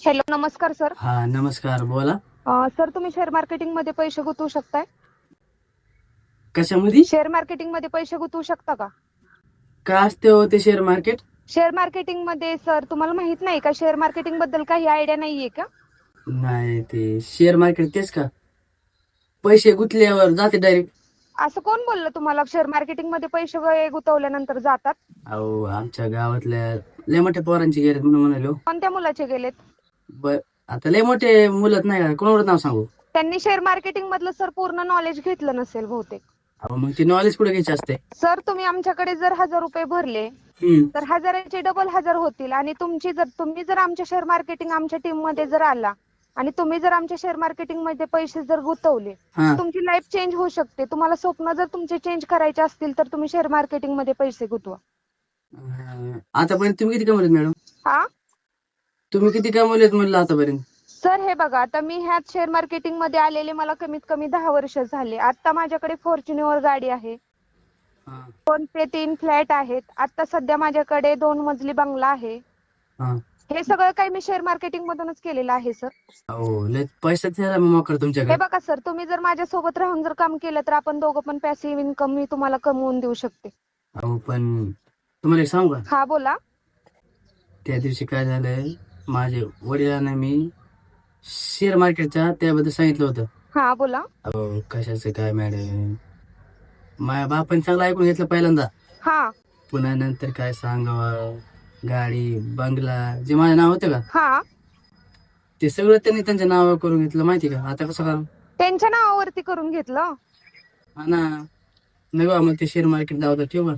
Hello, नमस्कार sir. हा नमस्कार, बोला. सर, तुम्ही शेअर मार्केटिंग मध्ये पैसे गुंतवू शकताय? कशामध्ये? शेअर मार्केटिंग मध्ये पैसे गुंतवू शकता का? काय असते हो ते शेअर मार्केट? शेअर मार्केटिंग मध्ये सर तुम्हाला माहित नाही का? शेअर मार्केटिंग बद्दल काही आयडिया नाहीये का? नाही, ते शेअर मार्केट तेच का? पैसे गुंतल्यावर जाते डायरेक्ट? असं कोण बोललं तुम्हाला शेअर मार्केटिंग मध्ये पैसे गुंतवल्यानंतर जातात? अहो, आमच्या गावातल्या लय मोठ्या पोरांची गेलेत म्हणून म्हणालो. कोणत्या मुलाचे गेलेत? बर, आता लय मोठे मुलं नाही का, कोणावर नाव सांगू? त्यांनी शेअर मार्केटिंग मधलं सर पूर्ण नॉलेज घेतलं नसेल बहुतेक. अहो, मग ते नॉलेज कुठे घ्यायचे असते? सर, तुम्ही आमच्याकडे जर 1000 रुपये भरले तर हजाराचे डबल 1000 होतील. आणि तुम्ही जर आमच्या शेअर मार्केटिंग आमच्या टीम मध्ये जर आला आणि तुम्ही जर आमच्या शेअर मार्केटिंग मध्ये पैसे जर गुंतवले, हा. तुमची लाईफ चेंज होऊ शकते. तुम्हाला स्वप्न जर तुमचे चेंज करायचे असतील तर तुम्ही शेअर मार्केटिंग मध्ये पैसे गुंतवा. आतापर्यंत तुम्ही किती कमवलेत मॅडम? हा तुम्ही किती कमवलेत म्हणलं आतापर्यंत? सर, हे बघा, आता मी ह्यात शेअर मार्केटिंग मध्ये आलेले मला कमीत कमी 10 वर्ष झाले. आता माझ्याकडे फॉर्च्युनर गाडी आहे, हा. 2 ते 3 फ्लॅट आहेत. आता सध्या माझ्याकडे 2 मजली बंगला आहे. हा. हे सगळं काही मी शेअर मार्केटिंग मधूनच केलेलं आहे सर. अहो, लय पैशाच मोकर हे तुमच्याकडे. बघा सर, तुम्ही जर माझ्यासोबत राहून जर काम केलं तर आपण दोघं पण पॅसिव्ह इन्कम मी तुम्हाला कमवून देऊ शकते. अहो, पण तुम्हाला एक सांगू का? हा, बोला. त्या दिवशी काय झालंय, माझे वडिलांना मी शेअर मार्केटच्या त्याबद्दल सांगितलं होतं. हा, बोला. अहो, कशाचं काय मॅडम, माझ्या बापाने चांगलं ऐकून घेतलं पहिल्यांदा. हा पुन्हा नंतर काय सांगावं, गाडी बंगला जे माझं नाव होतं का, हा ते सगळं त्यांनी त्यांच्या नावावर करून घेतलं. माहिती का आता कसं करा? त्यांच्या नावावरती करून घेतलं. हा ना. नाही बा, मग ते शेअर मार्केट लावतात ठेवा.